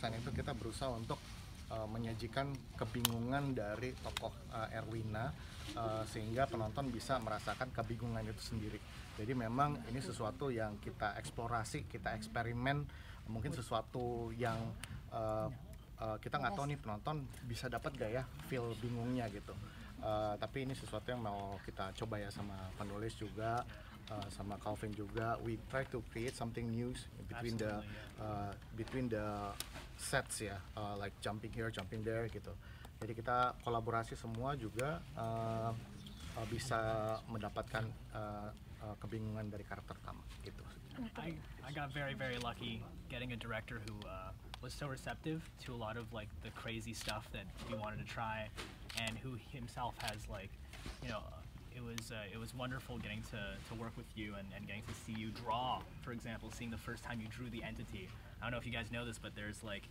desain itu kita berusaha untuk menyajikan kebingungan dari tokoh Erwina, sehingga penonton bisa merasakan kebingungan itu sendiri. Jadi memang ini sesuatu yang kita eksplorasi, kita eksperimen, mungkin sesuatu yang kita nggak tahu nih penonton bisa dapat gak ya feel bingungnya gitu. Tapi ini sesuatu yang mau kita coba ya sama penulis juga, sama Calvin juga. We try to create something new between the sets ya, like jumping here, jumping there gitu. Jadi kita kolaborasi semua juga, bisa mendapatkan kebingungan dari karakter utama gitu. I got very lucky getting a director who was so receptive to a lot of like the crazy stuff that we wanted to try, and who himself has like, you know, it was wonderful getting to work with you and getting to see you draw. For example, seeing the first time you drew the entity. I don't know if you guys know this, but there's like,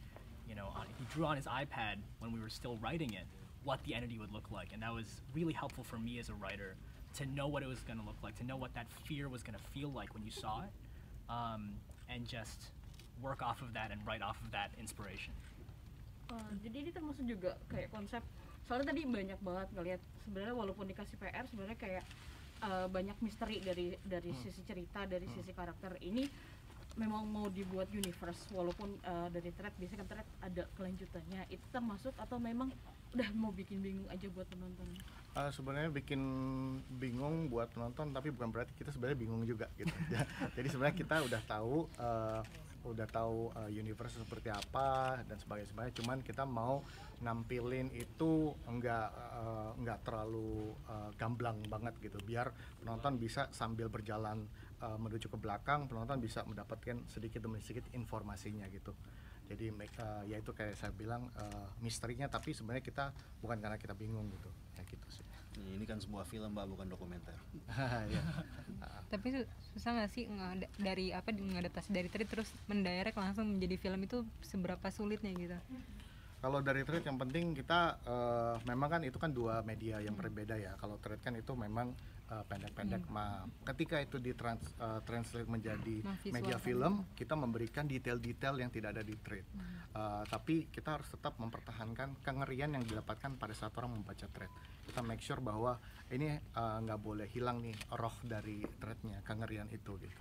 you know, he drew on his iPad when we were still writing it what the entity would look like, and that was really helpful for me as a writer to know what it was going to look like, to know what that fear was going to feel like when you saw it, and just work off of that and write off of that inspiration. Jadi ini termasuk juga kayak konsep, soalnya tadi banyak banget ngeliat sebenarnya walaupun dikasih PR sebenarnya kayak banyak misteri dari sisi cerita, dari sisi karakter ini. Memang mau dibuat universe, walaupun dari thread biasanya kan thread ada kelanjutannya, itu termasuk atau memang udah mau bikin bingung aja buat penonton? Sebenarnya bikin bingung buat penonton, tapi bukan berarti kita sebenarnya bingung juga gitu. Jadi sebenarnya kita udah tahu universe seperti apa dan sebagainya. Cuman kita mau nampilin itu enggak terlalu gamblang banget gitu, biar penonton bisa sambil berjalan menuju ke belakang, penonton bisa mendapatkan sedikit demi sedikit informasinya gitu. Jadi ya itu kayak saya bilang, misterinya, tapi sebenarnya kita bukan karena kita bingung gitu, kayak gitu sih. Ini kan sebuah film Mbak, bukan dokumenter. Ya. Tapi susah nggak sih dari mengadaptasi dari thread terus mendirect langsung menjadi film, itu seberapa sulitnya gitu? Kalau dari thread yang penting kita memang kan itu kan dua media yang berbeda ya. Kalau thread kan itu memang pendek-pendek, ketika itu translate menjadi media film, kita memberikan detail-detail yang tidak ada di thread. Tapi kita harus tetap mempertahankan kengerian yang didapatkan pada saat orang membaca thread. Kita make sure bahwa ini nggak boleh hilang nih roh dari threadnya, kengerian itu gitu.